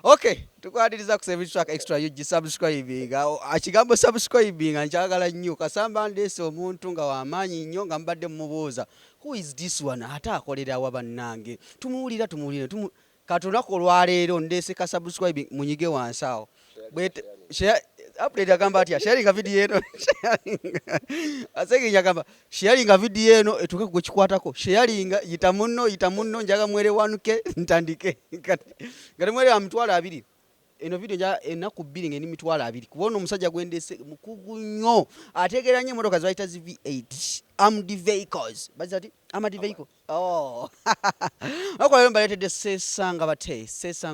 Okay, tukwatiriza ku service track extra you subscribing. Akigambo subscribing anjagala nnyo kasamba ndese omuntu nga wamaanyi nnyo nga mbadde mubuuza. Who is this one? Ata akolera wa bannange. Tumuwulira katonako lwaleero ndese ka subscribing munyige wansawo. Share update agamba atya sharing video eno asenge nyagamba sharing video eno etuke ku kikwatako sharing yita munno njaga mwere 1k ntandike ngati mwere amitwala 2 eno video nja enaku 2 ngeni mitwala 2 kubona omusajja gwendese mukugu nnyo ategeranye motoka zaita V8 armed vehicles bazati armed vehicle akola mbaletede Sesanga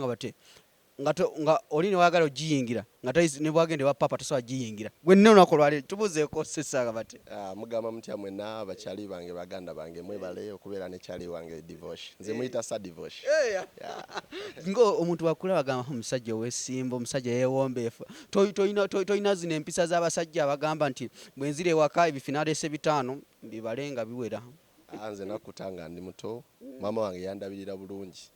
Bate nga olini wagala ogiyingira nga tayizi ne bwagende wa papa tosobola giyingira gwe nne onakolwale tubuzeeko Sesanga Bate mugamba mutya mwenna abakyali bange baganda bange mwebale okubeera ne kyali wange divorce nze muyita sa divorce ngo omuntu wakula bagamba omusajja ow'essimba omusajja yeewombeefu toyina zino empisa z'abasajja abagamba nti bwenzire ewaka ebifinaalese 5 bibalenga biwera nze nakutanga ndi muto mama wange yandabirira bulungi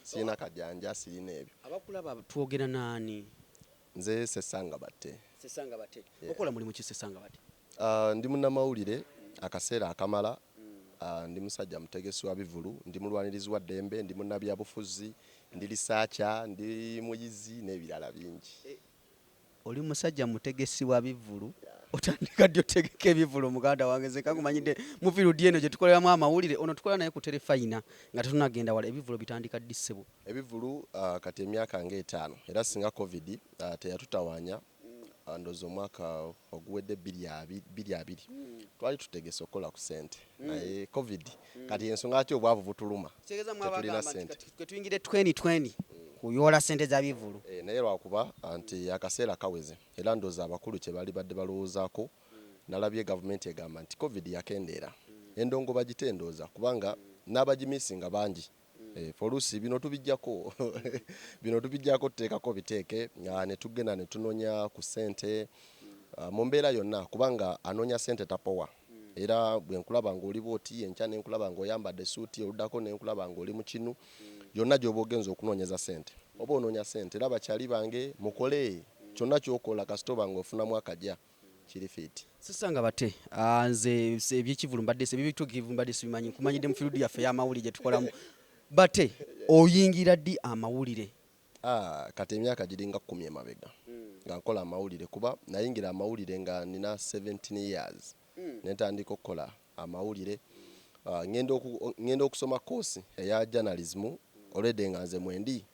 sirina kajanja sirina ebyo abakulaba twogera nani nze Sesanga Bate okola mulimu ki Sesanga Bate ndi munnamawulire akaseera akamala ndi musajja mutegesi wa bivulu ndi mulwanirizi wa ddembe ndi munnabyabufuzi ndi lisaacha ndi muyizi n'ebirala bingi oli musajja mutegesi wa bivulu otandika ddyo tegeka ebivulu muganda wange nze kangumanyidde mu field eno gye tukoleramu amawulire ono tukola naye ku Terefayina nga tetunagenda wala ebivulu bitandika ddi ssebo ebivulu kati emyaka nga 5 era singa covid teyatutawaanya ndozo omwaka oguwedde 2020 twali tutegese okukola ku sente naye covid kati ensonga ati obwavu butuluma tetulina sente tuyingire 2020 kuyola sente za bivulu naye lwakuba nti akaseera kaweze era ndoza abakulu kye bali badde balowoozaako nalabye gavumenti egamba nti covid yakendeera endongo bagitendoza kubanga n'abagimisinga bangi folusi bino tubijjako tuteekako biteeke ne tugenda ne tunoonya ku sente mu mbeera yonna kubanga anoonya sente tapowa era bwe nkulaba ng'oli bwoti enkya ne nkulaba ng'oyambadde suuti oluddako ne nkulaba ng'oli mu kinu yonna gy'oba ogenza okunoonyeza sente oba onoonya sente era bakyali bange mukole kyonna ky'okola kasitoba ng'ofunamu akajja kiri fiti Sesanga Bate nze ebyekivulu mbadde ebituukivu mbadde sibimanyi nkumanyidde mu field yaffe y'amawulire gye tukolamu Bate oyingira ddi amawulire kati emyaka giringa 10 emabega nga nkola amawulire kuba nayingira amawulire nga nina 17 years netandika okukola amawulire ngenda okusoma koosi eya journalism already nga nze mwendi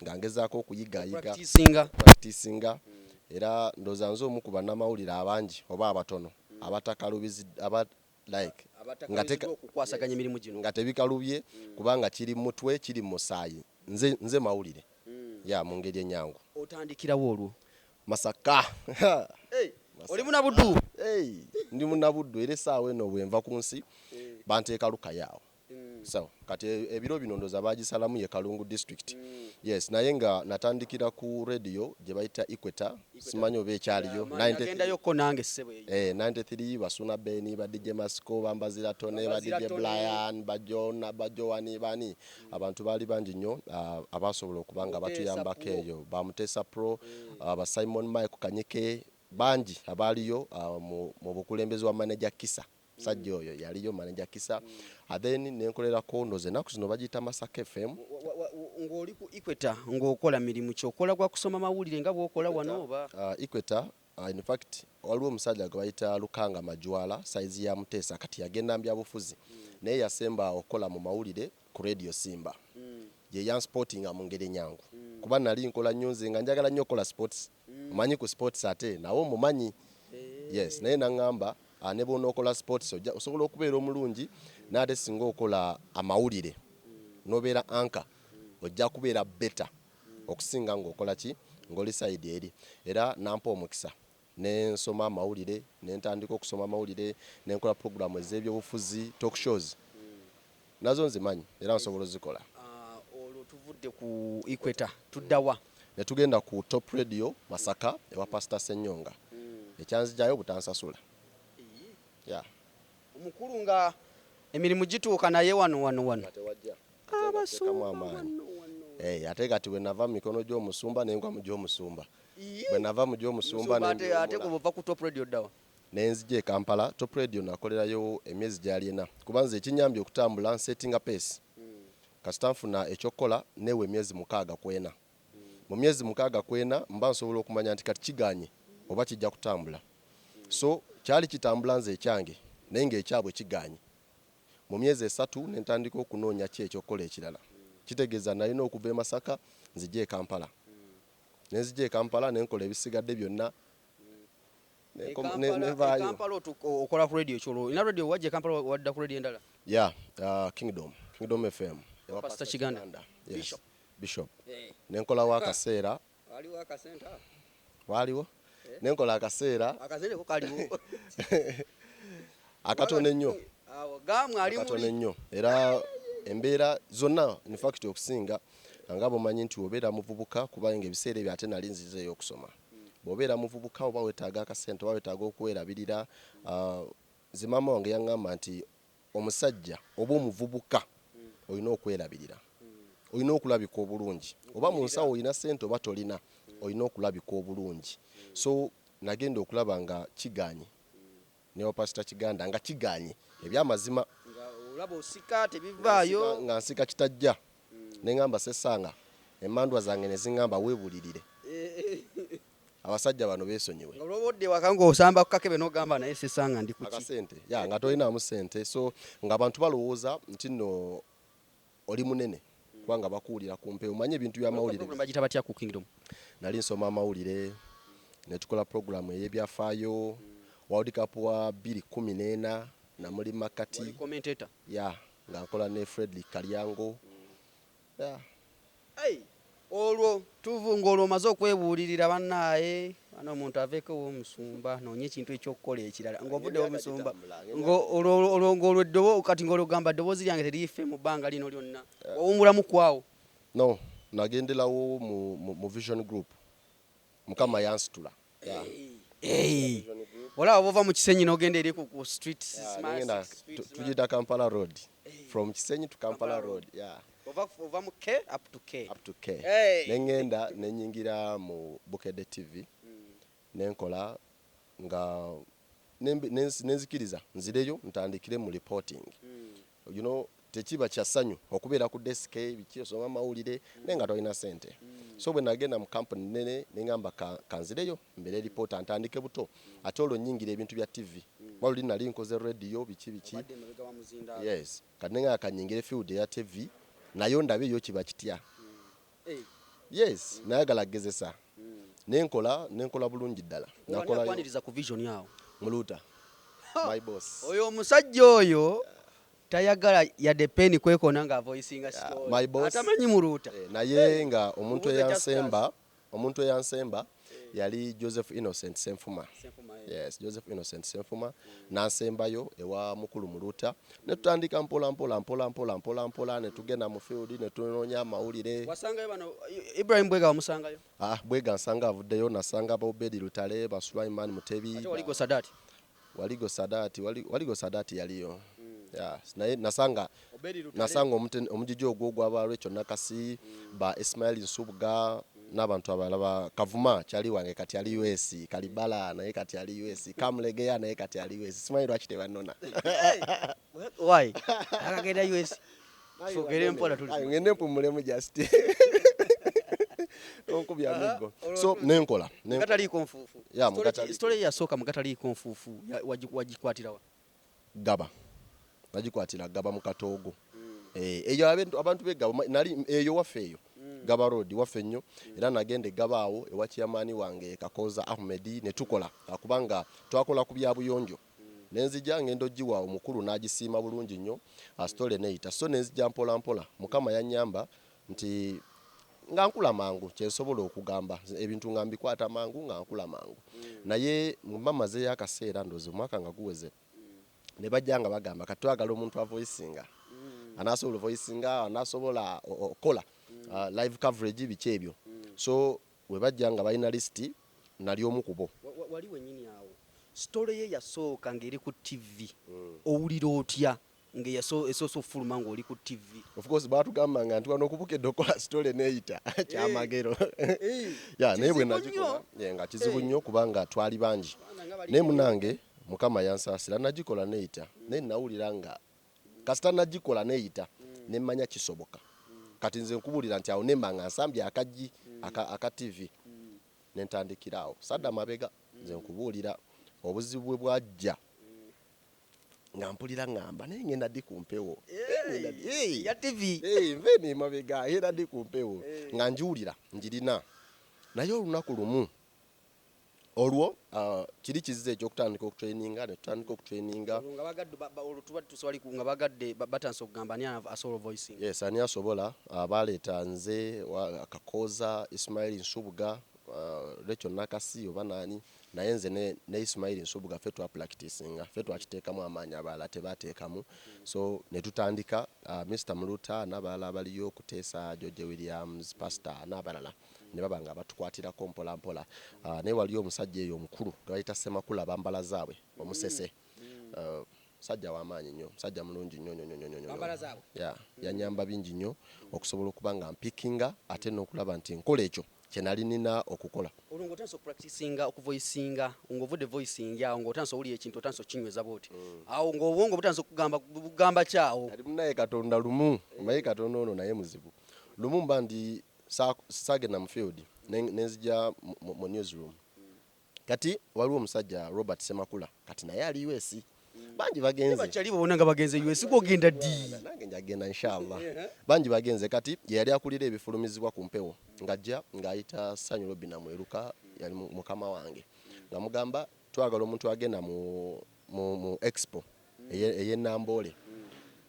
nga ngezaako okuyigayiga practicinga era ndoza nze omu ku bannamawulire abangi oba abatono abatakalubizi okukwasaganya emirimu gino nga tebikalubye kubanga kiri mutwe kiri musaayi nze mawulire mu ngeri enyangu otandikirawo olwo Masaka oli munabuddu ndi munabuddu era essaawa eno bwenva ku nsi banteeka lukayaawo so kati ebiro bino ndoza bagisalamu ye Kalungu district yes naye nga natandikira ku radio gye bayita Equator simanyi oba ekyaliyo 93 basuna beni ba DJ Masco bambazira tone ba DJ Brian bajowani bani abantu bali bangi nnyo abasobola okubanga batuyambako eyo bamutesa pro ba Simon Mike Kanyike bangi abaliyo mu bukulembezi wa manager Kisa sajja oyo yaliyo manager Kisa then nenkolera kondo ze naku zino bagita Masaka FM ng'oli ku Equator ng'okola mirimu kyokola gwa kusoma mawulire nga bw'okola wano oba Equator in fact waliwo omusajja gwe bayita Lukanga Majwala saizi ya Mutesa kati yagenda mbyabufuzi naye yasemba okola mu mawulire ku radio Simba ye yan sporting mu ngeri nyangu kuba nali nkola nnyo nze nga njagala nnyo okola sports manyi ku sports ate nawo mumanyi yes naye nangamba ne bonokola sports osobola okubeera omulungi n'ate singa okola amawulire nobeera anka ojja kubeera better okusinga ng'okola ki ng'oli side eri era nampa omukisa nensoma amawulire nentandika okusoma amawulire nenkola programu ez'ebyobufuzi talk shows nazo nzimanyi era nsobola ozikola olwo tuvudde ku Equator tuddawa ne tugenda ku top radio Masaka ewa Pastor Senyonga ekyanzijayo butansasula omukulu nga emirimu gituuka naye wano abasumba ate kati bwe nava mu mikono gy'omusumba nengwa mu gy'omusumba. Bwe nava mu gy'omusumba ate kuva ku top radio ddawa. Nenzije Kampala top radio nakolerayo emyezi gyali 4 kubanze ekinyambye okutambula nsettinga pace. Kasita nfuna ekyokola newe emyezi 6 kwena. Mu myezi 6 kwena mba nsobola okumanya nti kati kiganye oba kijja kutambula. So kyali kitambula nze ekyange naye ng'ekyabwe kiganye. Mu myezi 3 nentandika okunoonya ki ekyokola ekirala. Kitegeeza nalina okuva e Masaka nzije Kampala. Nenzije Kampala nenkola ebisigadde byonna. Kampala okola ku radio kyolo. Ina radio wajje Kampala wadda ku radio endala. Yeah, Kingdom FM. Pastor Kiganda. Yes. Bishop. Nenkola wakaseera. Waliwo akasenta. Waliwo. Nenkola akaseera. Akazere ko kaliwo. Akatone nnyo. Awo gamwe ali Akatone nnyo. Era embeera zonna in fact okusinga nga bomanyi nti obeera muvubuka kubanga ebiseera ebyo ate nali nzizeeyo okusoma. Bw'obeera muvubuka oba wetaaga akasente oba wetaaga okwerabirira, zimama wange yaŋŋamba nti omusajja oba omuvubuka olina okwerabirira. Olina okulabika obulungi. Oba mu nsawo olina sente oba tolina, olina okulabika obulungi. So nagenda okulaba nga kiganye. Ne Pastor Kiganda nga kiganye ebyamazima. Olaba osika tebivaayo. Nga nsika kitajja. Ne ngamba Sesanga emmandwa zange ne zingamba weebulirire. Abasajja bano beesonyiwe. Olobodde wakango osamba ku kakebe n'ogamba naye Sesanga ndi kuki. Akasente. Nga tolinamu sente. So nga abantu balowooza nti nno oli munene. Kubanga bakuwulira ku mpewo. Omanye ebintu by'amawulire. Bagita batya ku Kingdom? Nali nsoma amawulire. Ne tukola programu ey'ebyafayo. World Cup wa 2014 na muri makati. Wali commentator? Nga nkola ne Fredly Kalyango. Olwo tuvunga olwo omaze okwebuulirira bannaaye ano omuntu aveeko w'omusumba noonye ekintu ekyokukola ekirala ng'ovudde w'omusumba olwo eddobo kati ng'olugamba eddoboozi lyange teriife mu bbanga lino lyonna owummulamu kwawo. No, nagenderawo mu Vision Group. Mukama yansitula. Olaba bova mu Kisenyi n'ogenda eri ku street. Tugiyita Kampala Road. From Kisenyi to Kampala Road. Ova mu K up to K. Nengenda nenyingira mu Bukedde TV. Nenkola nga nenzikiriza nzireyo ntandikire mu reporting. You know, tekiba kyasanyu okubeera ku desk biki osoma amawulire nenga tolina sente. So bwe nagenda mu company nene nengamba kanzireyo mbere reporter ntandike buto ate olwo nyingira ebintu bya TV. Waluli nali nkoze radio biki. Yes. Kanenga kanyingire field ya TV. Nayo ndabe yo kiba kitya. Yes, nayagala gezesa. Nenkola bulungi ddala. Nakola kwaniriza ku vision yawo. Muluta. My boss. Oyo omusajja oyo tayagala ya depeni kwekona nga voicinga story. My boss. Atamanyi muluta. Naye nga omuntu eyansemba yali Joseph Innocent Senfuma. Yes, Joseph Innocent Senfuma nansembayo ewa mukulu muluta ne tutandika mpola ne tugenda mu field ne tunoonya amawulire. Wasanga bano Ibrahim Bwega wamusangayo? Bwega nsanga avuddeyo nasanga Bobi Lutale ba Sulaiman Mutebi. Ate Waligo Sadati yaliyo. Naye nasanga omujiji ogwo gw'abalwecho nakasi ba Ismail Nsubga n'abantu abalaba Kavuma kyali wange kati ali US Kalibala naye kati ali US Kamlegeya naye kati ali US Simanyi lwaki tebanona. Why? Akagenda US. Fogere mpola tuli. Ngende mpumulemu just. Onkubya amigo. So nenkola. Mukatali konfufu. Story ya soka mukatali konfufu wajikwatirawa. Gaba. Najikwatira Gaba mu Katogo. Eyo abantu begaba nali eyo wafeeyo. Gaba Road waffe nnyo era nagende Gabaawo ewa chairman wange Kakoza Ahmed ne tukola akubanga twakola ku bya buyonjo nenzija ngendo jiwa omukulu n'agisiima bulungi nnyo astole neita so nenzija mpola mukama yanyamba nti nga nkula mangu kyensobola okugamba ebintu nga mbikwata mangu nga nkula mangu naye mamaze yakaseera ndozo mwaka nga guweze ne bajjanga bagamba katwagala omuntu avoicinga anasobola voicinga anasobola okola live coverage biki ebyo. So we bajjanga balina list nali omukubo. Wali wenyini awo. Story ye yasooka ngeri ku TV. Owulira otya nge yaso esoso fuluma ngoli ku TV. Of course batugamba nga nti wano kubuke dokola story neita kyamagero. Ya nebwe najikola nga kizibu nnyo kubanga twali bangi. Ne munange mukama yansasira najikola neita. Ne nawulira nga kasita najikola neita ne manya kisoboka. Kati nze nkubulira nti awo nemba nga nsambye akaji aka TV. Ne ntandikirawo. Sadda mabega nze nkubulira obuzibu bwajja. Nga mpulira ngamba naye ngenda ddi ku mpewo ya TV nveni mabega era ddi ku mpewo nga njiwulira njirina naye olunaku lumu olwo kiri kizize ekyokutandika okutraininga ne tutandika okutraininga nga bagadde olutuba tuswali nga bagadde batanso kugamba ani asobola voicing. Yes, ani asobola abaleeta nze akakoza Ismail Nsubuga Rachel Nakasi oba nani naye nze ne Ismail Nsubuga fe twa practicing fe twakiteekamu amaanyi abalala tebateekamu so ne tutandika Mr. Muluta n'abalala baliyo okuteesa George Williams Pastor n'abalala ne babanga batukwatirako mpola mpola ne waliyo omusajja eyo omukulu bayita Semakula bambala zaabwe omusese sajja w'amaanyi nnyo sajja mulungi nnyo bambala zaabwe yanyamba bingi nnyo okusobola okuba nga mpikinga ate n'okulaba nti nkola ekyo kyenali nina okukola. Olwo otanso practicinga okuvoicinga ngovudde voicing awo ng'otanso oli ekintu otanso kinyweza bwoti awo ng'obwongo butanso kugamba kyawo ali munaye Katonda lumu maye Katonda ono naye muzibu lumu mba ndi sagenda mu field nenzija mu newsroom kati waliwo omusajja Robert Semakula kati naye ali US banji bagenze bachali babona nga bagenze US kogenda ddi nange njagenda inshallah banji bagenze kati yali akulira ebifulumizibwa ku mpewo ngajja ngayita Sanyu Robina Mweruka yali mukama wange nga mugamba twagala omuntu agenda mu expo eye Nambole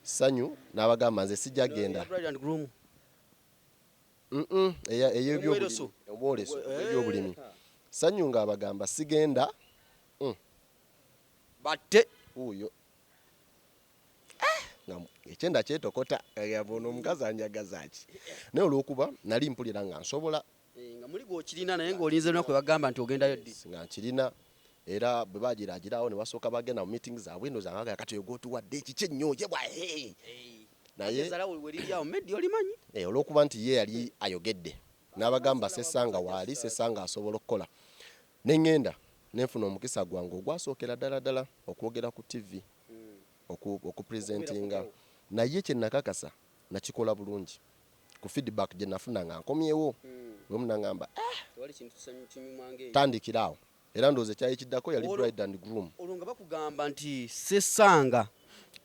Sanyu n'abagamba nze sijja genda ey'obulimi Sanyu nga abagamba sigenda Bate uyo ekyenda kyetokota yabono omukazi anjagaza ki naye olw'okuba nali mpulira nga nsobola nga muli gw'okirina naye ng'olinze lunaku bagamba nti ogendayo ddi nga nkirina era bwe bagiragirawo ne basooka bagenda mu meeting zaabwe eno zangaga kati ogootuwadde ekiki ennyo ye bwa naye weririawo meddi olimanyi olw'okuba nti ye yali ayogedde n'abagamba Sesanga waali Sesanga asobola okukola neŋŋenda nenfuna omukisa gwange ogwasookera ddala okwogera ku TV okupresentinga naye kye nakakasa nakikola bulungi ku feedback gye nafuna nga nkomyewo bwe munangamba tandikirawo era ndowooza ekyali kiddako yali bride and groom olwo nga bakugamba nti Sesanga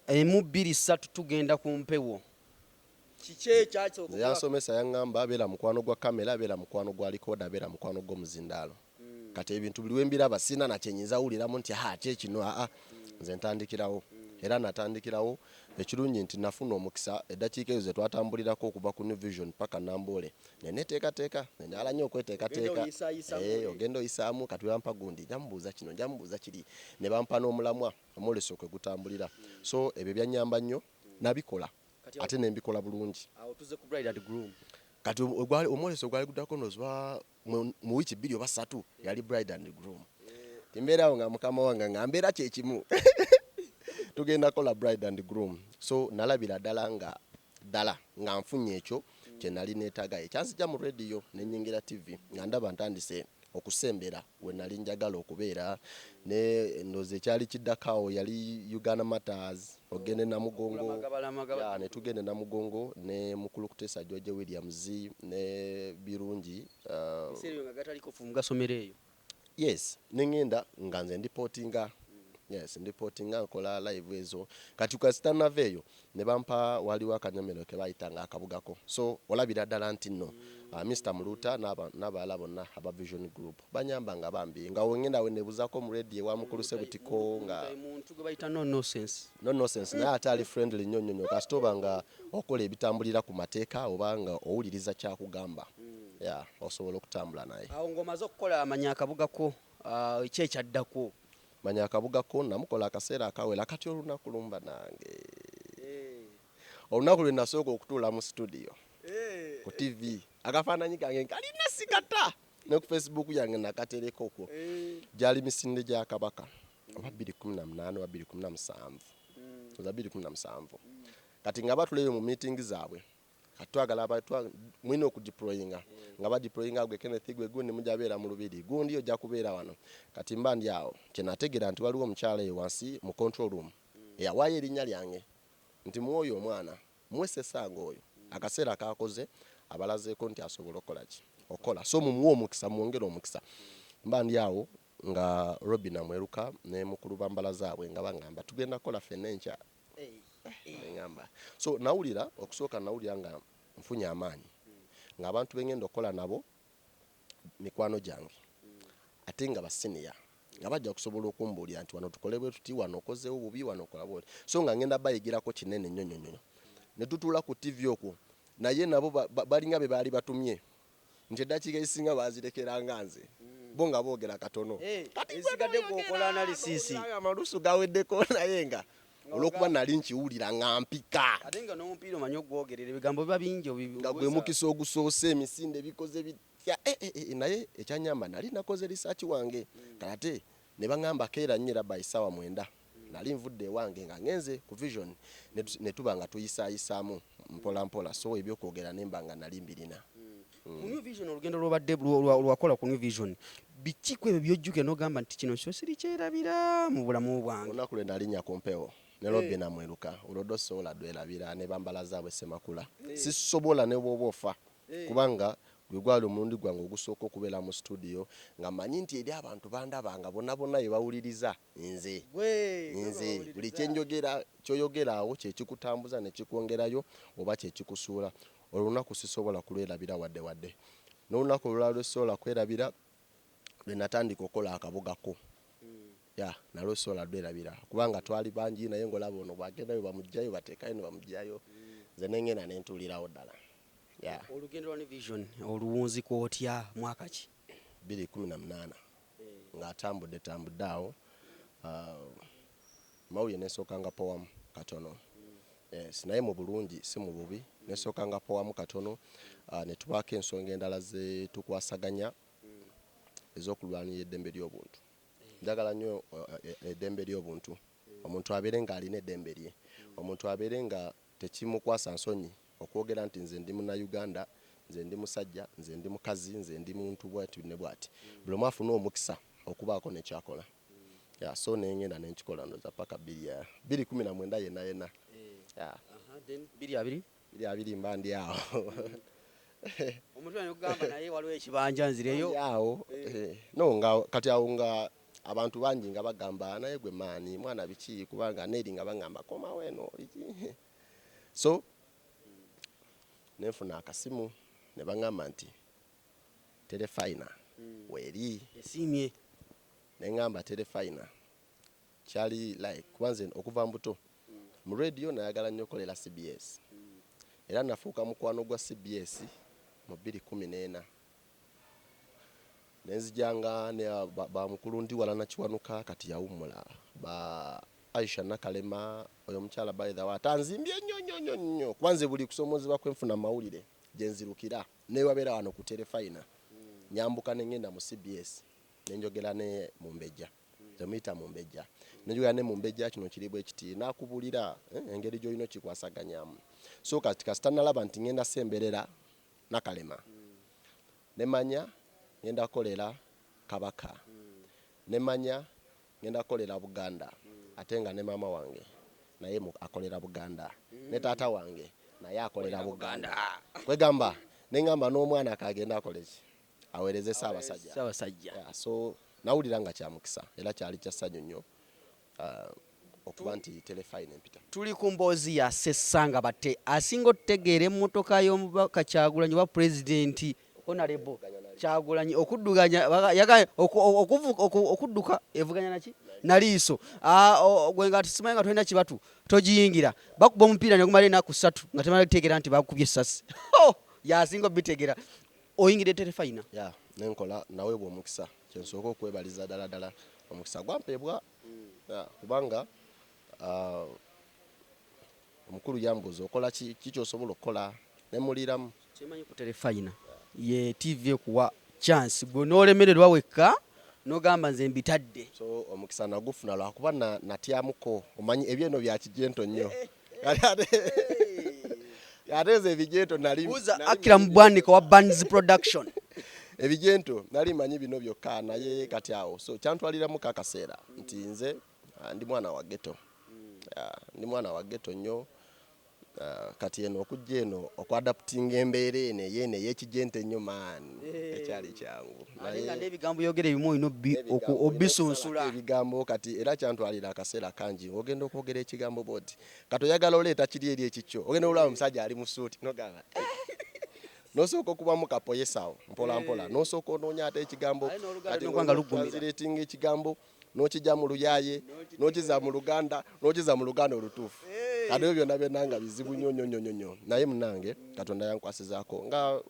emu 2 3 tugenda ku mpewo kiki ekyakyo yansomesa yaŋŋamba abeera mukwano gwa kamera abeera mukwano gwa likoda abeera mukwano gw'omuzindaalo kati ebintu buli wembiraba sina nakyenyinza wuliramu nti kyekino nze ntandikirawo era natandikirawo ekirungi nti nafuna omukisa eddakiika ezo twatambulirako okuva ku New Vision paka Nambole neneteekateeka nenyala nnyo okweteekateeka ogenda oyisaamu kati bampa gundi njamubuuza kino njamubuuza kiri ne bampa n'omulamwa omwoleso kwe gutambulira so ebyo byanyamba nnyo nabikola ate nembikola bulungi awo tuze ku bride and groom kati omwoleso gwali guddako nozwa mu wiiki 2 oba 3 yali bride and groom timbeerawo nga mukama wange nga mbeera kyekimu tugenda kola bride and groom so nalabira ddala nga nfunye ekyo kye nali neetaaga ekyanzija mu radio nenyingira TV nga ndaba ntandise okusembera we nali njagala okubeera ne ndoze ekyali kiddakawo yali Uganda Matters ogende Namugongo ne tugende Namugongo ne mukulu kutesa George Williams ne birungi yes nengenda nga nze ndipotinga yes ndipotinga nkola live ezo kati ukasitana veyo ne bampa waliwo akanyomero ke bayitanga akabugako so olabira ddala nti nno Mr. Muluta n'abala bonna aba Vision Group banyamba nga bambi nga wengenda wenebuzako mu radio wa mukulu sebutiko nga muntu gwe bayita no nonsense naye ate ali friendly nnyo kasitoba nga okola ebitambulira ku mateeka oba nga owuliriza kyakugamba osobola okutambula naye awo ng'omaze okukola amanya akabugako ekyekyaddako manya akabugako namukola akaseera akawera kati olunaku lumba nange olunaku lwe nasooka okutuula mu studio ku TV akafaananyi kange nkalina sikata ne ku Facebook yange nakatereko okwo gyali misinde gya Kabaka oba 2018 oba 2017 za 2017 kati nga batuleyo mu meeting zaabwe atwagala abantu mwino ku deployinga nga ba deployinga gwe Kenneth gwe gundi mujabeera mu lubiri gundi ojja kubeera wano kati mbandi awo kyenategera nti waliwo omukyala eyo wansi mu control room eyawayo erinnya lyange nti mwoyo omwana mwe Sesanga oyo akaseera kakoze abalazeeko nti asobola okola so mumuwa omukisa mwongera omukisa mbandi awo nga Robina mweruka ne mukulu bambala zaabwe nga bangamba tugenda kola fenencha ngamba so nawulira okusooka nawulira nga mfunya amaanyi nga abantu bengenda okola nabo mikwano gyange ate nga basiniya nga bajja kusobola okumbuulira nti wano tukolebwe tuti wano okozeewo bubi wano okolabwe so nga ngenda bayigirako kinene nnyo ne tutuula ku TV okwo naye nabo balinga be baali batumye nti eddakiika ezisinga bazirekeranga nze bo nga boogera katono esigadde gwokola analysis amalusu gaweddeko naye nga olwokuba nali nkiwulira nga mpika ate nga n'omupiira omanyi ogwogerera ebigambo biba bingi nga gwe mukisa ogusoose emisinde bikoze bitya naye ekyanyamba nali nakoze research wange kate ne baŋŋamba keera nnyo era bayisawa 9 nali nvudde ewange nga ngenze ku vision ne tuba nga tuyisaayisaamu mpola mpola so ebyokwogera nemba nga nali mbirina ku New Vision olugendo lwobadde lwakola ku New Vision bikiku ebyo byojjuke n'ogamba nti kino kyo siri kyerabira mu bulamu bwange olunaku lwe nalinnya ku mpewo ne Robina mweruka olwodo sobola dwerabira ne bambala zaabwe Semakula sisobola ne bwoba ofa kubanga gwe gwali omulundi gwange ogusooka okubeera mu studio nga manyi nti eri abantu bandabanga bonna bye bawuliriza nze buli kyoyogera awo kyekikutambuza ne kikwongerayo oba kyekikusuula olunaku sisobola kulwerabira wadde n'olunaku olulala lwesobola kwerabira lwe natandika okola akabugako nalwo sobola lwerabira kubanga twali bangi naye ng'olaba ono bwagendayo bamugjayo bateekayo ne bamugjayo nze nengenda ne ntuulirawo ddala olugendo lwa New Vision oluwunzi kwotya mwaka ki 2018 nga atambudde awo mawulire nesookanga powamu katono naye mu bulungi si mu bubi nesookanga powamu katono ne tubaako ensonga endala ze tukwasaganya ez'okulwanira eddembe ly'obuntu njagala nnyo eddembe ly'obuntu omuntu abeere ng'alina eddembe lye omuntu abeere nga tekimukwasa nsonyi okwogera nti nze ndi Munnayuganda nze ndi musajja nze ndi mukazi nze ndi muntu bwati ne bwati buli omu afuna omukisa okubaako nekyakola so nengenda nenkikola ndoza paka 2019 yenna biri mba ndi awo omuntu ogamba naye waliwo ekibanja nzireyo awo no nga kati awo nga abantu bangi nga bagamba naye gwe maani mwana biki kubanga neri nga bangamba koma weno so nenfuna akasimu ne baŋŋamba nti Terefayina weeri esimye neŋŋamba Terefayina kyali like kwanze okuva mbuto mu radio nayagala nnyo okolera CBS era nafuuka mukwano gwa CBS mu 2014 nenzijanga ne ba mukulu ndi wala na kiwanuka kati yawumula ba Aisha Nakalema oyo mukyala by the way tanzimbye nnyo kwanze buli kusomozebwa kwenfuna mawulire genzirukira ne wabeera wano ku Terefayina nyambuka nengenda mu CBS nenjogera ne Mumbejja zemuyita Mumbejja nenjogera ne Mumbejja kino kiribwe kiti nakubulira engeri gy'olina kikwasaganyamu so kati kasitanalaba nti ngenda semberera Nakalema nemanya ngenda kolera Kabaka nemanya ngenda kolera Buganda ate nga ne mama wange naye akolera Buganda ne taata wange naye akolera Buganda kwegamba nengamba n'omwana akagenda akoleki aweereze Ssaabasajja so nawulira nga kyamukisa era kyali kyassanyu nnyo okuba nti Terefayina empita tuli ku mboozi ya Sesanga Bate asinga otutegeera emmotoka y'omubaka Kyagulanyi wa pulezidenti Honorable Kyagulanyi okudduganya okudduka evuganya naki naliiso gwe nga tusimaye nga tolina kibatu togiyingira bakuba omupiira ne gumala ennaku 3 nga tebalitegeera nti bakubye essasi yasinga obitegera oyingidde Terefayina nenkola naweebwa omukisa kyensooka okwebaliza ddala omukisa gwampeebwa kubanga omukulu yambuuza okola kikyosobola okukola nemuliramu kyemanyi ku Terefayina ye TV ekuwa chance gwe n'olemererwa wekka nogamba nze mbitadde so omukisa nagufuna lwakuba natyamuko omanyi ebyeno bya kijento nnyo yateze ebijento nali buza akira mu bwanika wa Bbs Production ebijento nali manyi bino byokka naye kati awo so kyantwaliramu kakaseera nti nze ndi mwana wa ghetto ndi mwana wa ghetto nnyo kati eno okujja eno okwadaptinga embeera eno yene y'ekijente nnyo maani ekyali kyangu naye ebigambo yogere bimu ino obisunsula ebigambo kati era kyantwalira akaseera kangi ogenda okwogera ekigambo boti kati oyagala oleeta kiri eri ekikyo ogenda olaba omusajja ali mu suuti nogamba nosooka okubamu kapoyesawo mpola mpola nosooka onoonya ate ekigambo kati translating ekigambo n'okijja mu luyaye n'okiza mu Luganda n'okiza mu Luganda olutuufu kati byonna byonna bizibu nnyo naye munange Katonda yankwasizaako nga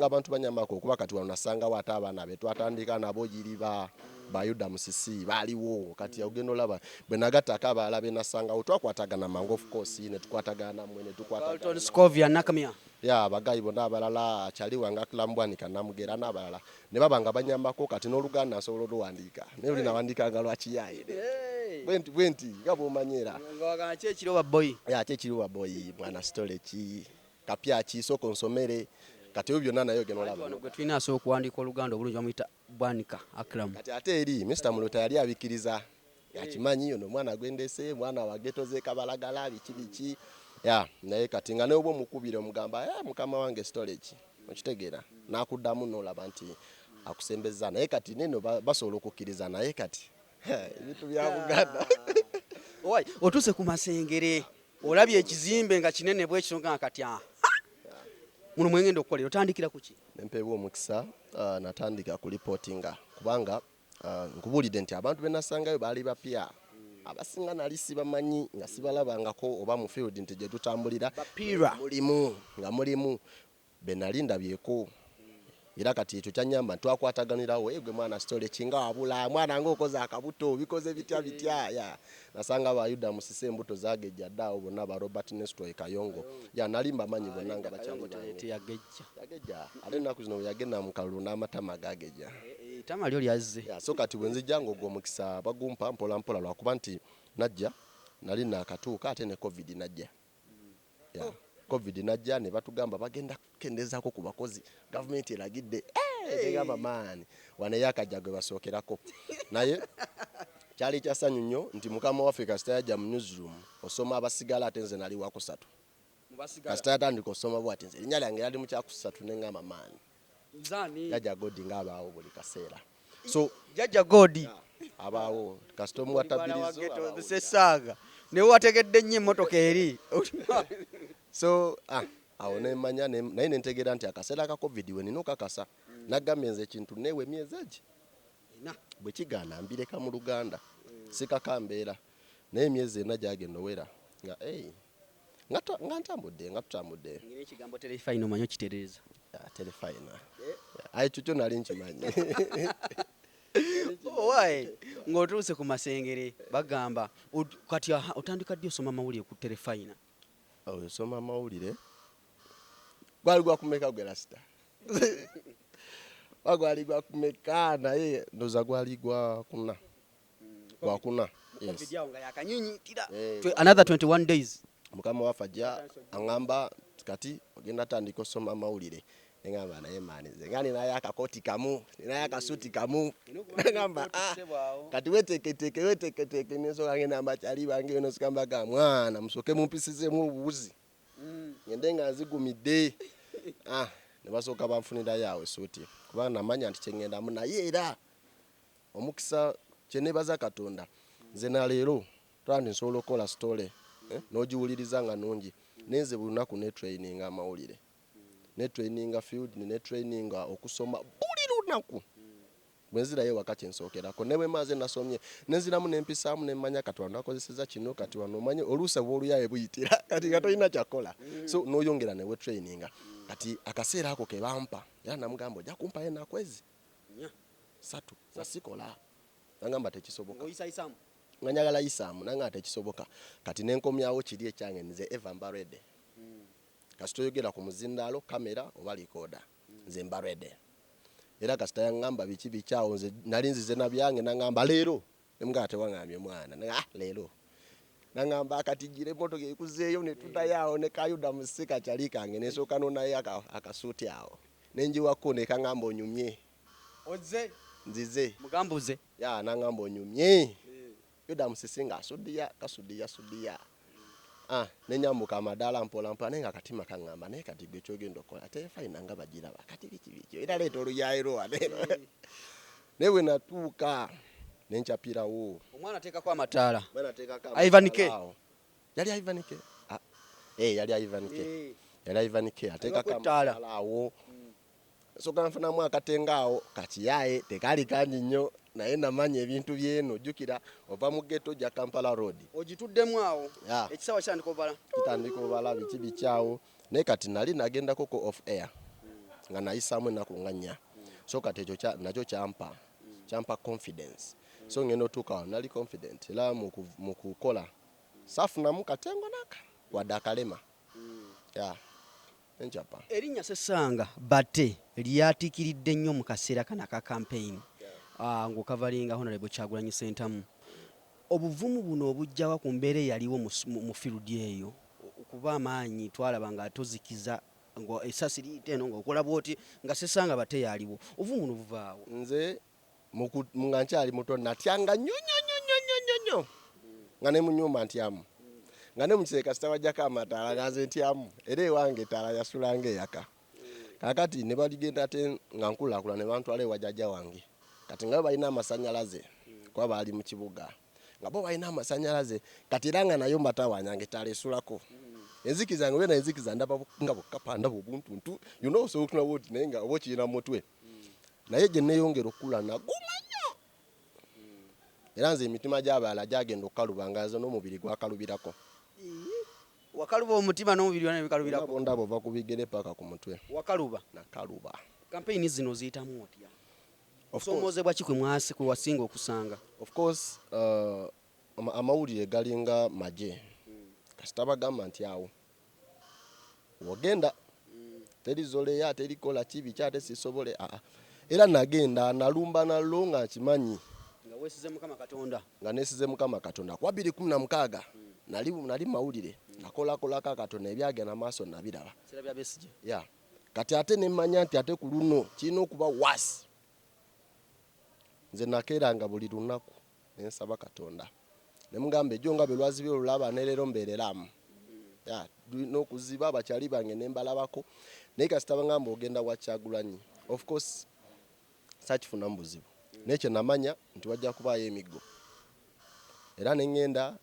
abantu banyamako okuba kati wano nasangawo ate abaana be twatandika nabo yiri ba Yuda Musisi baaliwo kati ogenda olaba bwe nagattako abalala be nasangawo twakwatagana mangu of course ne tukwatagana mwene tukwatagana Scovia nakamya ya bagayi bonna abalala akyali wanga kulambwanika namugera n'abalala ne babanga banyambako kati n'Oluganda nsobola oluwandiika naye oli nawandikanga lwakiyaye bwenti nga bwomanyera ngawagana kyekiroba boy ya kyekiroba boy mwana stole ki kapya ki soko nsomere kati ebyo byonna nayo ogenda olaba gwe tulina asooka okuwandiika Oluganda obulungi bamuyita bwanika Akram kati ate eri Mr. Mulota yali abikiriza yakimanyi yono mwana gwendese mwana wa ghetto ze kabalagala biki ya naye kati nga n'obwo mukubire omugamba mukama wange storage okitegeera nakuddamu n'olaba nti akusembeza naye kati neno basobola okukkiriza naye kati ebintu bya Buganda owai otuse ku Masengere olabye ekizimbe nga kinene bwe kisonga kati muno mwengenda okukolera otandikira ku ki nempeebwa omukisa natandika ku reportinga kubanga nkubulidde nti abantu benasangayo baali bapya abasinga nali sibamanyi nga sibalabangako oba mu field nti gye tutambulira mulimu benali ndabyeko era kati ekyo kyanyamba twakwataganirawo gwe mwana story kinga wabula mwana ng'okoze akabuto bikoze bitya ya nasanga ba Yuda Musisi embuto zagejja ddawo bonna ba Robert Nestor Kayongo ya nalimba manyi bonna nga bakyali yagejja ale naku zino yagenda mu kalulu n'amatama gagejja tama lyo lyazze ya so kati bwenzi ngo omukisa bagumpa mpola mpola lwakuba nti najja nali nakatuuka ate ne covid najja ya covid najja ne batugamba bagenda kendezaako ku bakozi government eragidde egamba maani wane yakajja gwe basookerako naye kyali kyasanyu nnyo nti mukama waffe kasita yajja mu newsroom osoma abasigala ate nze nali wakusatu kasita yatandika osoma bw'ati nze erinnya lyange yali mu kyakusatu n'engamba maani Jajja Godi ng'abaawo buli kaseera so Jajja Godi abaawo kasita omuwatabirizo Sesanga ne wategedde nnyo emmotoka eri so awo nemanya naye nentegeera nti akaseera ka covid we nina okakasa nagambye nze ekintu neewe emyezi egi bwe kigaana mbireka mu Luganda sikakambeera naye emyezi ena gyagenda owera nga ntambudde nga tutambudde ekigambo Terefayina omanyi okitereeza Terefayina ayi kyo nali nkimanyi owai ng'otuuse ku Masengere bagamba kati otandika ddi osoma amawulire ku Terefayina osoma amawulire gwali gwakumeka gwe rasita gwali gwakumeka naye ndoza gwali gwakuna yes another 21 days mukama waffe ajja aŋŋamba kati ogenda tandika osoma amawulire engamba naye maani nze nga ninayo akakoti kamu ninayo akasuti kamu ngamba kati weteeketeke nensoka ngenda mbakyali bange eno sikambaga mwana musooke mumpisizemu obuwuzi ngende nga nzigumidde ne basooka banfunirayo awo esuuti kubanga namanya nti kyengendamu naye era omukisa kyenebaza Katonda nze naleero twandi nsobola okukola sitole n'ogiwuliriza nga nungi nenze buli lunaku ne training amawulire ne training field ne training okusoma buli lunaku bwenzirayo wakati nsookerako ne bwe maze nasomye nenziramu nempisaamu nemanya Katonda akozeseza kino kati wano omanye oluusa bw'oluyaye buyitira kati nga tolina kyakola so n'oyongera newe training kati akaseera ako ke bampa era namugamba ojja kumpayo enakwezi 3 nasikola nangamba tekisoboka nga njagala yisaamu nanga tekisoboka kati nenkomyawo kiri ekyange nze eva mbarede kasita oyogera ku muzindaalo kamera oba likoda nze mbarede era kasita yangamba biki bikyawo nze nali nzize nabyange nangamba leero emugala tewaŋŋambye mwana leero nangamba akatijjira emmotoka ekuzeeyo ne tutayawo ne kayuda mu sseka kyali kange nesooka nonayo akasuuti awo nenjiwako ne kaŋŋamba onyumye Oze nzize mugambuze ya nangamba onyumye yuda musisinga asudiya kasudiya nenyambuka amadaala mpola mpola nenga akatima kaŋŋamba naye kati gwe kyogenda okola Terefayina nga bagiraba kati biki bikyo era leeta oluyayiro naye bwe natuuka nenkyapirawo omwana ateekako amataala Ivanike yali Ivanike yali Ivanike ateekako amataala awo soka nfunamu akatenga awo kakiyaye tekali kangi nnyo naye namanya ebintu byeno jjukira ova mu ghetto ja Kampala Road ogituddemu awo ekisawa kyandika obala kitandika obala biki bikyawo naye kati nali nagenda koko off air nga nayisaamu ennaku nga nnya so kati ekyo nakyo kyampa confidence so ngenda otuuka awo nali confident era mu kukola saafunamu katengo naka wadde akalema enjapa erinnya Sesanga Bate lyatiikiridde nnyo mu kaseera kana ka campaign ng'okavalinga Honorable Kyagulanyi Ssentamu obuvumu buno obujjawa ku mbeera eyaliwo mu field eyo kuba amaanyi twalaba nga tozikiza ngo esasi liyita eno ng'okola bwoti nga Sesanga Bate yaliwo obuvumu buno buvaawo nze nga nkyali muto natyanga nnyo nga ne mu nnyumba ntyamu nga ne mu kiseera sitawajjako amataala nga nze ntyamu era ewange etaala yasulanga eyaka kakati ne baligenda ate nga nkulakula ne bantwala ewa jjajja wange kati nga balina amasannyalaze kuba baali mu kibuga nga bo balina amasannyalaze kati era nga nayo mbatawanyanga etaala esulako enzikiza nga wena enzikiza ndaba nga bukapa ndaba obuntuntu osobola okutunaba oti naye nga oba okirina mu mutwe naye gye neeyongera okukula naguma nnyo era nze emitima gy'abalala gyagenda okukaluba nga nze n'omubiri gwakalubirako wakaluba omutima n'omubiri wona bikalubirako ndaba ova ku bigere paka ku mutwe wakaluba nakaluba campaign zino ziyitamu otya osomoozebwa ki kwe wasinga okusanga of course amawulire galinga maje kasita bagamba nti awo wogenda teri zoleya teri kola kibi kyate sisobole era nagenda nalumba nallo nga nkimanyi nga wesize Mukama Katonda nga nesize Mukama Katonda kwa 2016 nali mawulire nakolakolako Katonda ebyagenda maaso nabiraba kati ate nemmanya nti ate ku luno kirina okuba wasi nze nakeeranga buli lunaku nensaba Katonda nemugamba ejjo nga bwe lwazibye olulaba nerero mbeereramu n'okuziba abakyali bange nembalabako naye kasita bagamba ogenda wa Kyagulanyi of course sakifunamu buzibu nekyo namanya nti wajja kubaayo emiggo era neŋŋenda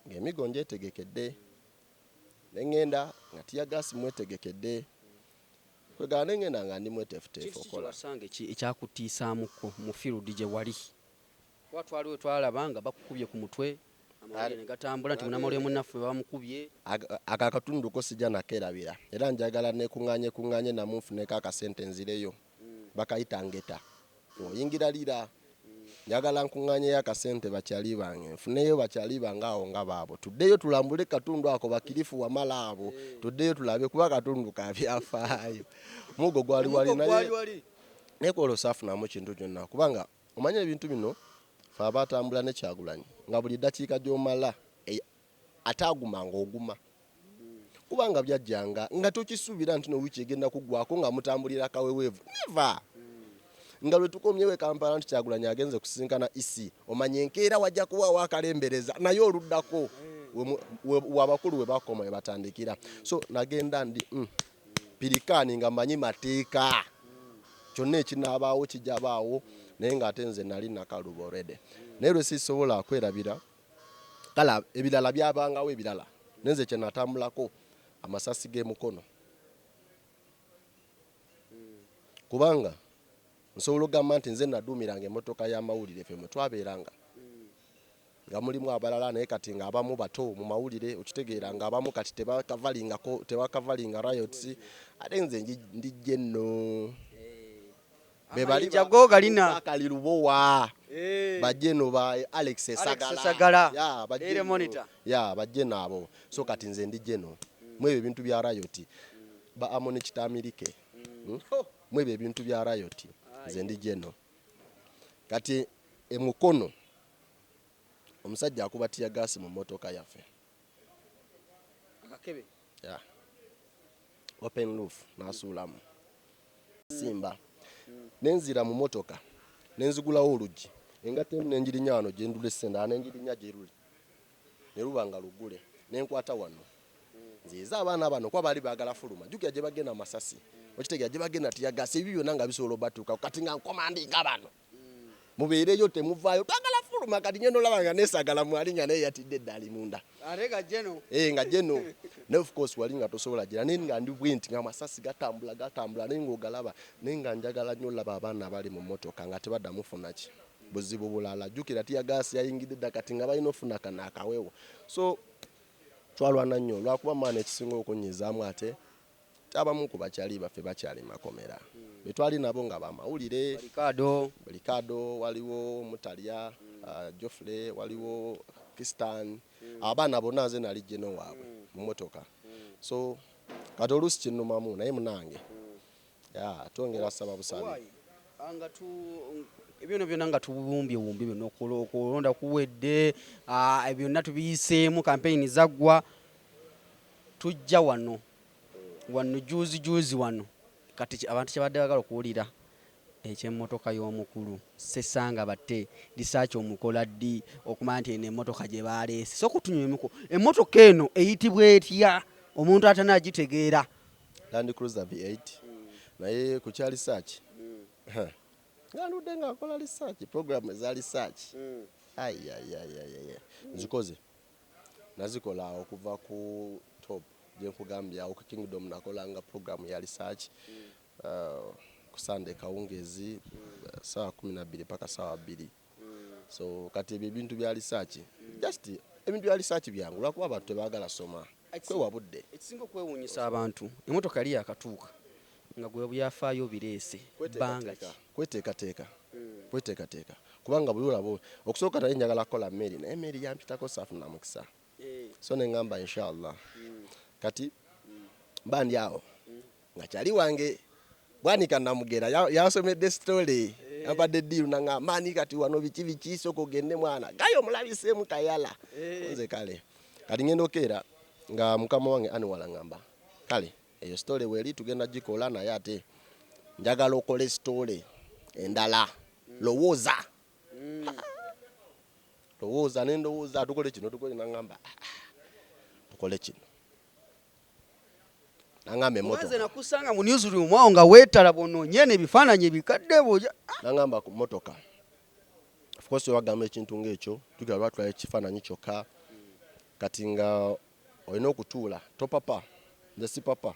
ng'emiggo ngyetegekedde neŋŋenda nga tiyagasi mwetegekedde kwegala neŋŋenda nga ndi mweteefuteefu okola ekyakutiisaamuko mu field gye wali twaliwe twalaba nga bakukubye ku mutwe amawulire ne gatambula nti munamawulire munnaffe bamukubye ako akatundu ko sijja nakeerabira era njagala nekuŋŋaanye namu nfuneko akasente nzireyo bakayita ngeta oyingira lira njagala nkuŋŋaanyeyo akasente bakyali bange nfuneyo bakyali bange awo nga baabo tuddeyo tulambule katundu ako bakirifu wamala abo tuddeyo tulabe kuba katundu ka byafaayo mugo gwali wali naye kwolwo saafunamu kintu kyonna kubanga omanya ebintu bino fe abatambula ne Kyagulanyi nga buli ddakiika gy'omala ate agumanga oguma kubanga byajjanga nga tokisuubira nti no wiiki egenda kuggwako nga mutambulira kaweweevu neva nga lwe tukomyewo Kampala nti Kyagulanyi agenze kusisinkana isi omanye enkeera wajja kuwaawo akalembereza naye oluddako wabakulu we bakoma we batandikira so nagenda ndi pirikaani nga mmanyi mateeka kyonna ekinaabaawo kijja baawo naye ng'ate nze nali nakaluba already naye lwe sisobola kwerabira kala ebirala byabangawo ebirala nenze kye natambulako amasasi g'emukono kubanga nsobola okugamba nti nze naduumiranga emmotoka y'amawulire ffe mwe twabeeranga nga mulimu abalala naye kati ng'abamu bato mu mawulire okitegeera ng'abamu kati tebakavalinga riots ate nze ndijje nno bebali jago galina akali lubowa bajje no ba Alex Sesagala bajje monitor bajje nabo so kati nze ndijje no mwebe bintu bya riot ba amone kitamirike mwebe bintu bya riot nze ndi jeno kati emukono omusajja akubatira gasi mu motoka yaffe akakebe yeah. Open roof nasuulamu simba nenzira mu motoka nenzigulawo olugi engatte nenjirinya wano gye ndule senda nenjirinya gye ruli ne lubanga lugule nenkwata wano nziza abaana bano kwa bali baagala fuluma jukya gye bagenda masasi okitegeera gye bagenda tiyagasi ebyo byonna nga bisobola obatuuka kati nga nkomandinga bano mubeereyo temuvaayo twagala fuluma kati nyo nolaba nga neesagala mwali nga naye yatidde eddali munda nga jeno nga jeno ne of course wali nga tosobola gira naye nga ndi bwinti nga amasasi gatambula naye ng'ogalaba naye nga njagala nnyo olaba abaana abali mu mmotoka nga tebaddamu funa ki buzibu bulala jjukira tiyagaasi yayingidde dda kati nga balina ofuna kana akawewo so twalwana nnyo lwakuba maana ekisinga okunyizaamu ate abamu ku bakyali baffe bakyali makomera betwali nabo nga bamawulire Ricardo waliwo Mutalya Joffrey waliwo Kistan abaana bonna nze nali jeno waabwe mu motoka so kati oluusi kinnumamu naye munange twongera saba busabi ebyo byonna nga tubumbye byonna okulonda kuwedde byonna tubiyiseemu kampeyini zaggwa tujja wano juzi wano kati abantu kyabadde bagala okuwulira eky'emmotoka y'omukulu Sesanga Bate lisaaki omukola ddi okumanya nti eno emmotoka gye baleese so kutunywa emiko emmotoka eno eyitibwa etya omuntu atanagitegeera Land Cruiser V8 naye ku kya research ngaludde nga akola research program eza research nzikoze nazikola okuva ku top gyenkugambye awo ku Kingdom nakolanga program ya research ku Sunday kawungezi saa 12 paka saa 2 so kati ebintu bya research just ebintu bya research byangu lwakuba abantu tebaagala soma kwewabudde ekisinga okwewuunyisa abantu emmotoka yali yakatuuka nga gwe byafaayo bireese bbanga kweteekateeka kubanga buli olabo okusooka naye njagala kukola mmeri naye mmeri yampitako saafuna mukisa so neŋŋamba inshallah kati bandi awo nga kyali wange bwanika namugera yansomedde story yambadde ddiiru nanga maani kati wano biki soko ogende mwana gayo omulabiseemu kayala nze kale kati ngenda okeera nga mukama wange aniwala ngamba kale eyo story weli tugenda gikola naye ate njagala okole story endala lowooza nendowooza tukole kino tukole nangamba tukole kino nangamba emmotoka nze nakusanga mu newsroom awo nga weetala bonoonye n'ebifaananyi ebikadde boja nangamba ku mmotoka of course wagamba ekintu ng'ekyo tugala lwatulayo ekifaananyi kyokka kati nga olina okutuula topapa nze si papa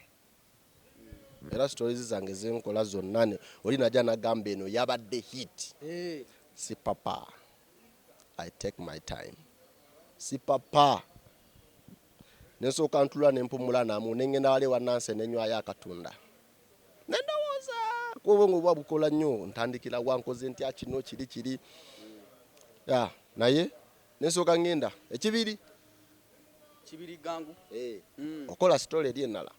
era stories zange zenkola zonna oli najja nagamba eno yabadde hit si papa I take my time si papa nensooka ntula nempumula namu nengenda wale wananse nenywayo akatunda nendowooza kuba nga bukola nnyo ntandikira wankoze ntya kino kiri naye nensooka ngenda ekibiri gangu okola story eri enala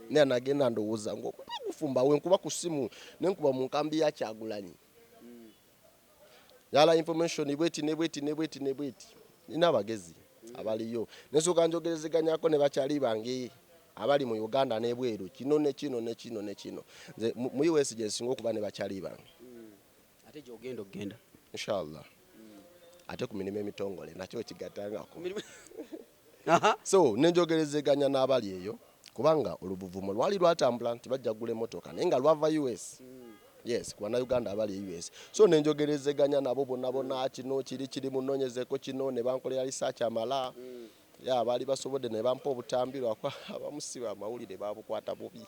naye nagenda ndowooza ngokufumba wenkuba ku ssimu nenkuba mu nkambi ya Kyagulanyi yala information bweti nina abagezi abaliyo nesooka njogerezeganyako ne bakyali bange abali mu Uganda n'ebweru kino ne kino nze mu US gye nsinga okuba ne bakyali bange ate gy'ogenda inshallah ate ku mirimu emitongole nakyo kigatangako so nenjogerezeganya n'abali eyo kubanga olubuvumo lwali lwatambula nti bajja kugula emmotoka naye nga lwava US yes ku bannayuganda abali US so nenjogerezeganya nabo bonna kino kiri munoonyezeko kino ne bankolera research amala baali basobodde ne bampa obutambi lwakwa abamusiba amawulire babukwata bubi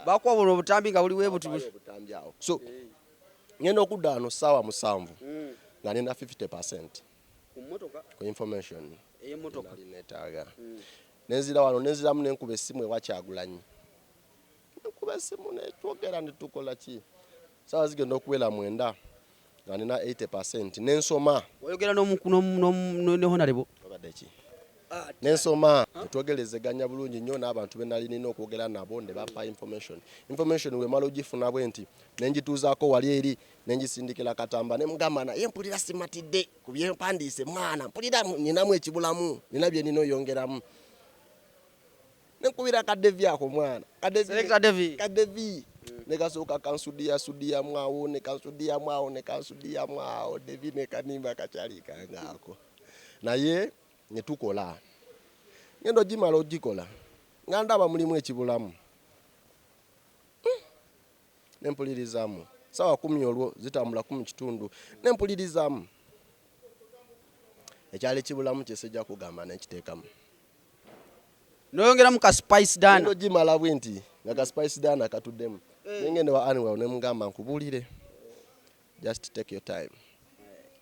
bakwabula obutambi nga buli obutambi awo so ngenda okudda wano ssaawa 7 nga nina 50% ku information ey'emmotoka neetaaga nenzira wano nenziramu nenkuba essimu ewa Kyagulanyi nenkuba essimu netwogera netukola ki saawa zigenda okuwera 9 nga nina 80% nensoma oyogera ne honorable obadde ki nensoma netwogerezeganya bulungi nnyo n'abantu be nali nina okwogera nabo ne bampa information we mala ogifuna bwe nti nenjituuzaako wali eri nengisindikira Katamba ne mugamba naye mpulira simatidde ku byempandiise mwana mpulira ninamu ekibulamu nina bye nina oyongeramu nenkubira Kadevi ako mwana Kadevi nekasooka kansudiya mwawo nekansudiya mwawo Devi nekanimba kakyali kangaako naye netukola ngendo gimala ogikola nga ndaba mulimu ekibulamu nempulirizamu sawa 10 olwo zitambula 10 kitundu nempulirizamu ekyali ekibulamu kyesejja kugamba nekiteekamu noyongeramu ka spice dana ngendo gimala bwenti nga ka spice dana katuddemu nengende wa anyway nemugamba nkubulire just take your time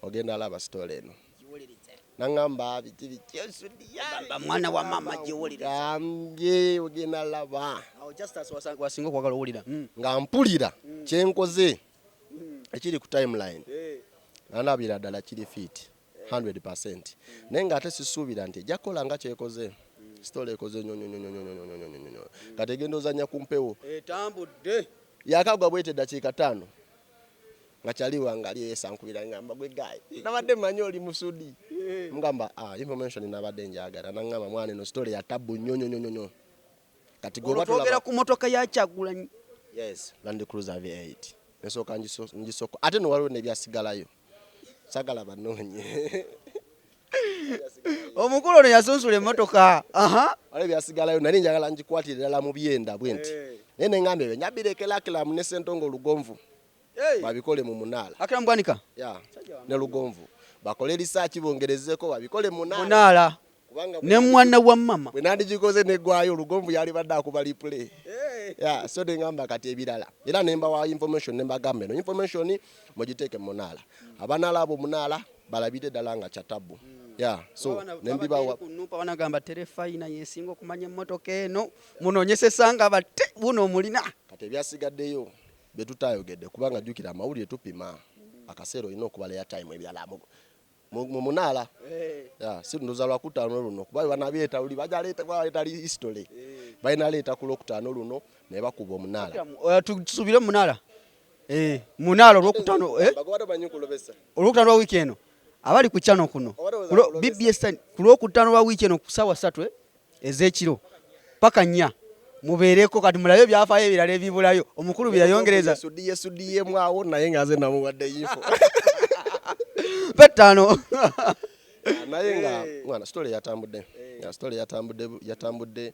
ogenda alaba story eno nangamba biti mwana wa mama jiwulire ambye ogenda alaba just as wasinga kwagala owulira nga mpulira kyenkoze ekiri ku timeline nalabira ddala kiri fit 100% naye nga ate sisuubira nti ejjakola nga kyekoze story ekoze nyonyonyonyonyonyonyonyo kati egenda ozanya ku mpewo etambudde yakagwa bwete dakiika 5 nga kyaliwa ngali yesankubira ngamba gwe gayi nabadde manyi oli musudi mugamba information nabadde njagala nangamba mwana eno story ya tabu nyonyonyonyonyo kati goba tologera ku motoka ya Kyagulanyi yes Land Cruiser V8 nesoka njisoko ate no waliwo ne byasigalayo sagala banonye omukulu ono yasunsula emotoka wale byasigalayo nali njagala njikwatira ddala mu byenda bwenti nene ngambe be nyabirekera kilamu ne Sentongo Lugonvu babikole mu Munala akira mbwanika ne Lugonvu bakole research bongerezeko babikole Munala ne mwana wa mama bwe nandi gikoze ne gwayo Lugonvu yali badde akubali play so de ngamba kati ebirala era nemba wa information nemba gambe no information mugiteeke Munala abanala abo Munala balabide ddala nga kyatabu so nembibawa kunupa wanagamba Terefayina yesinga okumanya emmotoka eno munonye Sesanga Bate buno mulina kati ebyasigaddeyo betutayogedde kubanga jukira amawulire tupima akaseero ino okubala ya time ebirala mu Munala si ndoza lwa kutaano luno kuba banabyeta uli bajaleta history baina leta ku lokutaano luno ne bakuba Munala tusubire Munala Munala olwokutaano bagwada banyukulobesa olwokutaano wa week eno abali ku channel kuno Bbs ku lwokutaano wa week eno ku sawa 3 ezekiro paka 4 mubeereko kati mulayo byafaayo ebirala ebibulayo omukulu byayongereza sudiye mwawo naye ngaze namuwadde info petano naye nga mwana story yatambudde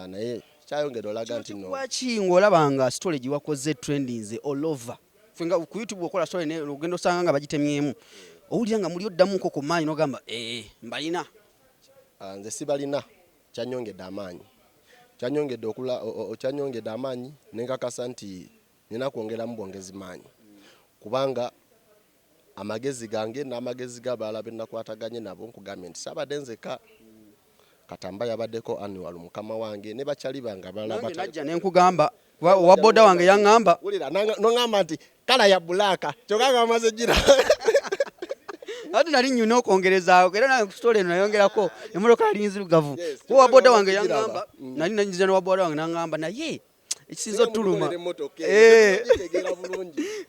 naye kyayongera olaga nti no wakingo olabanga story giwakoze trendings all over fenga ku YouTube okola story ne lugendo sanga nga bagitemyemu owulira nga muli oddamu nko ku maanyi nogamba mbalina nze sibalina kyanyongedde amaanyi nenkakasa nti nina kwongeramu bwongezi maanyi kubanga amagezi gange n'amagezi g'abalala be nakwataganye nabo nkugambye nti sabadde nzeka Katamba yabaddeko annual mukama wange ne bakyali bange abalala najja nenkugamba wa boda wange yaŋŋamba wulira noŋŋamba nti kala ya bulaka kyokka amaze gira ati nali nyina okwongerezaawo era nange ku story eno nayongerako emmotoka yali nzirugavu kuba wa boda wange yaŋŋamba nali nanyiza ne wa boda wange naŋŋamba naye ekisinza otuluma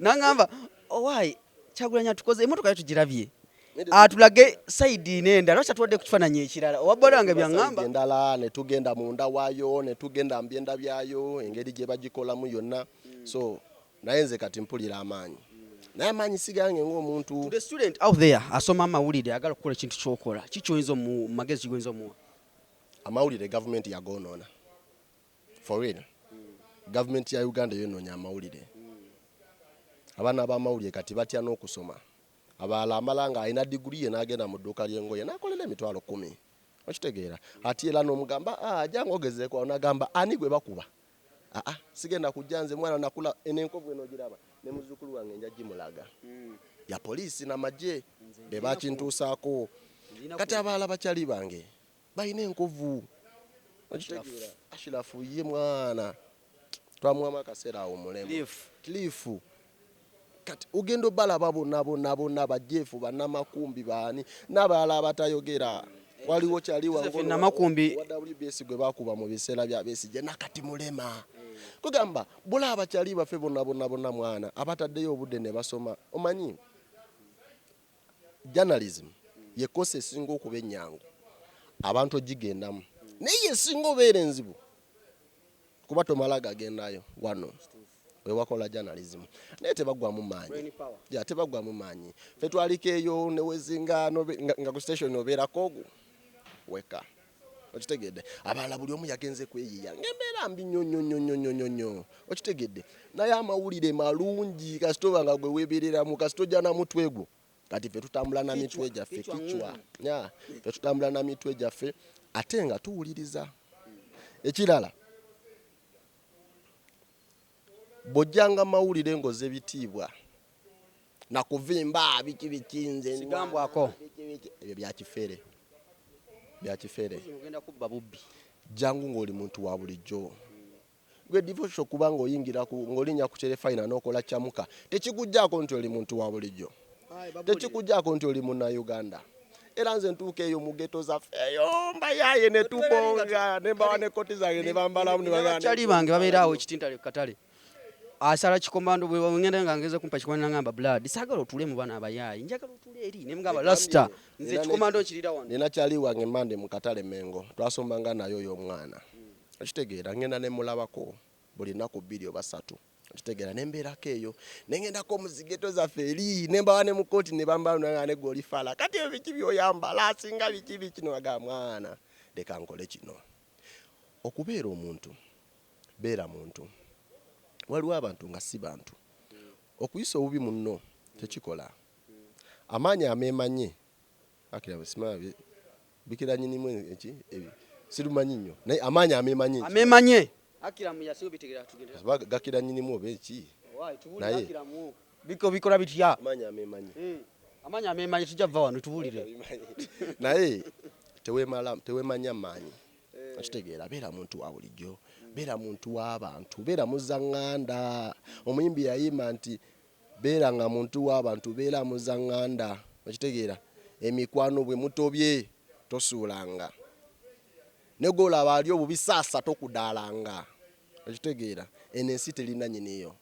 naŋŋamba owaayi Kyagulanyi atukoze emmotoka yo tugirabye atulage side nenda lwaki tuwadde ku kifaananyi ekirala owa boda wange byaŋŋamba endala ne tugenda munda waayo ne tugenda mbyenda byayo engeri gye bagikolamu yonna so naye nze kati mpulira amaanyi naye amaanyi sigange ng'omuntu to the student out there asoma amawulire agala okukola ekintu kyokola kikyoyinza mu magezi kigoyinza omuwa amawulire gavumenti yagonoona for real gavumenti ya Uganda yonoonya amawulire abaana b'amawulire kati batya n'okusoma abalala amalanga alina diguri ye n'agenda mu dduuka ly'engoye n'akolera emitwalo 10 okitegeera ati era n'omugamba ajja ng'ogezeeko onagamba ani gwe bakuba sigenda kujja nze mwana nakula enenkovu eno giraba ne muzzukulu wange nja gimulaga ya poliisi n'amagye be bakintuusaako kati abalala bakyali bange balina enkovu okitegeera Ashirafu ye mwana twamuwamu akaseera awo mulemu Clifu kati ugendo balaba bonna bajjeefu bannamakumbi baani n'abalala abatayogera waliwo kyaliwa na makumbi wa WBS gwe bakuba mu biseera bya Besigye nakati mulema kugamba bulaba kyali bafe bonna mwana abataddeyo obudde ne basoma omanyi journalism ye kose esinga okuba ennyangu abantu ogigendamu naye esinga obeera enzibu kuba tomala gagendayo wano we wakola journalism naye tebagwamu maanyi tebagwamu maanyi ffe twaliko eyo newezinga nga ku station obeerako weka okitegedde abalala buli omu yagenze kweyiya ng'embeera mbi nnyo okitegedde naye amawulire malungi kasita oba nga gwe weebereramu kasita ojja na mutwe gwo kati ffe tutambula na mitwe gyaffe kichwa ffe tutambula na mitwe gyaffe ate nga tuwuliriza ekirala bojjanga mawulire ngoze bitiibwa na kuvimba biki bikinze sigambwako ebyo bya kifere ugenda kubba Bobbi jangu ng'oli muntu wa bulijjo gwe devotion kubanga oyingira ng'olinya ku Terefayina n'okola kyamuka tekikujjaako nti oli muntu wa bulijjo tekikujjaako nti oli munnauganda era nze ntuuka eyo mu geto zaffe eyo mbayaye ne tubonga ne mbawa ne koti zange ne bambalamu ne baganda kyali bange babeerawo ekitintale katale asala kikomando bwe ngenda nga ngeze kumpa kikomando ngamba blood sagala otule mu bana abayayi njagala otule eri ne mugamba rasta nze kikomando kirira wano nina kyali wange mande mu katale Mengo twasombanga nayo y'omwana okitegeera ngenda ne mulabako buli nnaku 2 oba 3 okitegeera ne mbeerako eyo ne ngendako mu zigeto zaffe eri ne mbawa ne mu kooti ne bambala ne goli fala kati ebyo biki byoyambala asinga biki kino aga mwana leka nkole kino okubeera omuntu beera muntu waliwo abantu nga si bantu okuyisa obubi munno tekikola amaanyi ameemanye akira basimabe bikira nyinimu eki ebi sirumanyi nnyo naye amaanyi ameemanye akira mu yasiyo bitegera tugenda gakira nyinimu oba eki naye akira mu bikola bitya amaanyi ameemanye tujja va wano tubulire naye tewemanya amaanyi okitegeera beera muntu wa bulijjo beera muntu w'abantu beera muzaŋŋanda omuyimbi yayimba nti beera nga muntu w'abantu beera muzaŋŋanda okitegeera emikwano bwe mutobye tosuulanga ne golaba ali obubisaasa tokudaalanga okitegeera eno ensi terina nyiniyo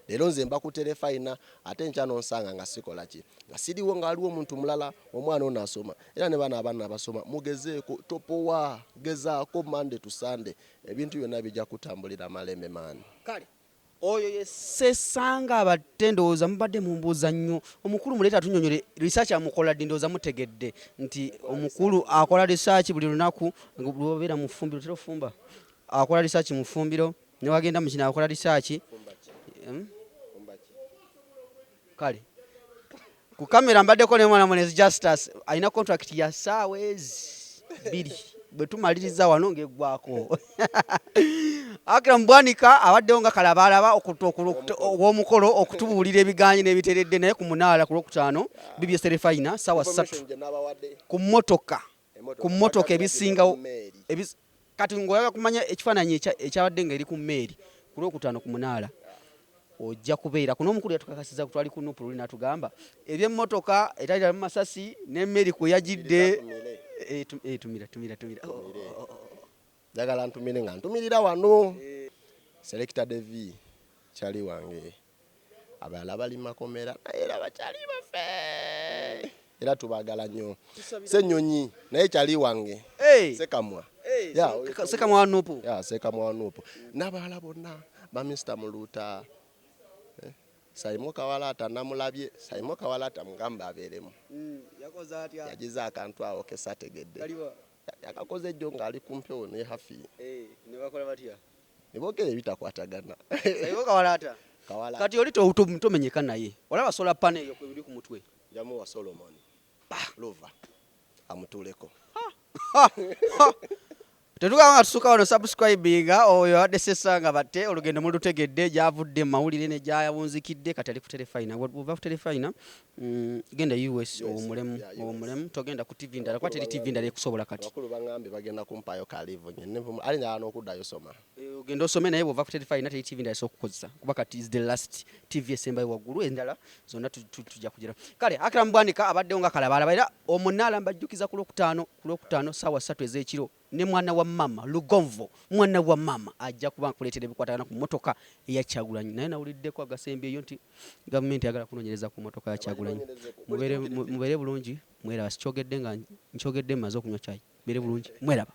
leero nze mba ku Terefayina ate nkya nonsanga nga sikola ki nga siriwo ng'aliwo omuntu mulala omwana ono asoma era ne bana abaana abasoma mugezeeko topowa gezaako Monday to Sunday ebintu byonna bijja kutambulira malembe maani kale oyo ye Sesanga Bate ndowooza mubadde mumbuuza nnyo omukulu muleeta tunyonyole research amukola ddi ndowooza mutegedde nti omukulu akola research buli lunaku obeera mu ffumbiro tera ofumba akola research mu ffumbiro ne wagenda mu kino akola research kale ku kamera mbaddeko ne mwana munezi Justus alina contract ya ssaawa 2 bwe tumaliriza wano ng'eggwako akira mbwanika abaddewo nga kalabalaba w'omukolo okutubuulira ebiganye n'ebiteredde naye ku munaala ku Lwokutaano Bbs Terefayina ssaawa 3 ku mmotoka ebisingawo kati ng'oyaga kumanya ekifaananyi ekyabadde ng'eri ku mmeeri ku Lwokutaano ku munaala ojja kubeera kuno omukulu yatukakasiza kutwali ku Nupulu n'atugamba eby'emmotoka etayita mu Masasi n'emmeri kwe yagidde tumira njagala ntumire nga ntumirira wano Selector Devi kyali wange abalala bali makomera naye era bakyali baffe era tubaagala nnyo Ssenyonyi naye kyali wange Sekamwa Sekamwa wa Nupu Sekamwa wa Nupu n'abalala bonna ba Mr. Muluta Saimo Kawalata namulabye Saimo Kawalata mugamba abeeremu yakoze atya yagize akantu awo kesategedde yakakoze ejjo ng'ali kumpewo ne hafi ne bakola batya ne boogera ebitakwatagana Saimo Kawalata kati oli tomenyeka naye olaba solar panel eyo kwebiri ku mutwe jamu wa Solomon lova amutuleko Tetugamba tusuka wano subscribinga oyo adde Sesanga Bate olugendo mulutegedde gyavudde mu mawulire ne gyawunzikidde kati ali ku Terefayina. Wova ku Terefayina genda US omulemu togenda ku TV ndala kwateri TV ndala ekusobola kati. Bakulu bangambe bagenda kumpayo kalivu nyene ali na n'okuddayo soma. Ogenda osome naye wova ku Terefayina teri TV ndala esokukozesa kuba kati is the last TV esembayo waggulu endala zonna tujja kugira. Kale Akram Mbwanika abaddewo nga kalabala era omunaala mbajjukiza ku Lwokutaano saawa 3 ez'ekiro. Ne mwana wa mama Lugonvo mwana wa mama ajja kuba nkuleetera ebikwatagana ku motoka eya Kyagulanyi naye nawuliddeko agasembeeyo nti gavumenti yagala kunoonyereza ku motoka ya Kyagulanyi. Mubeere bulungi mweraba sikyogedde nga nkyogedde mmaze okunywa caayi. Mubeere bulungi mweraba.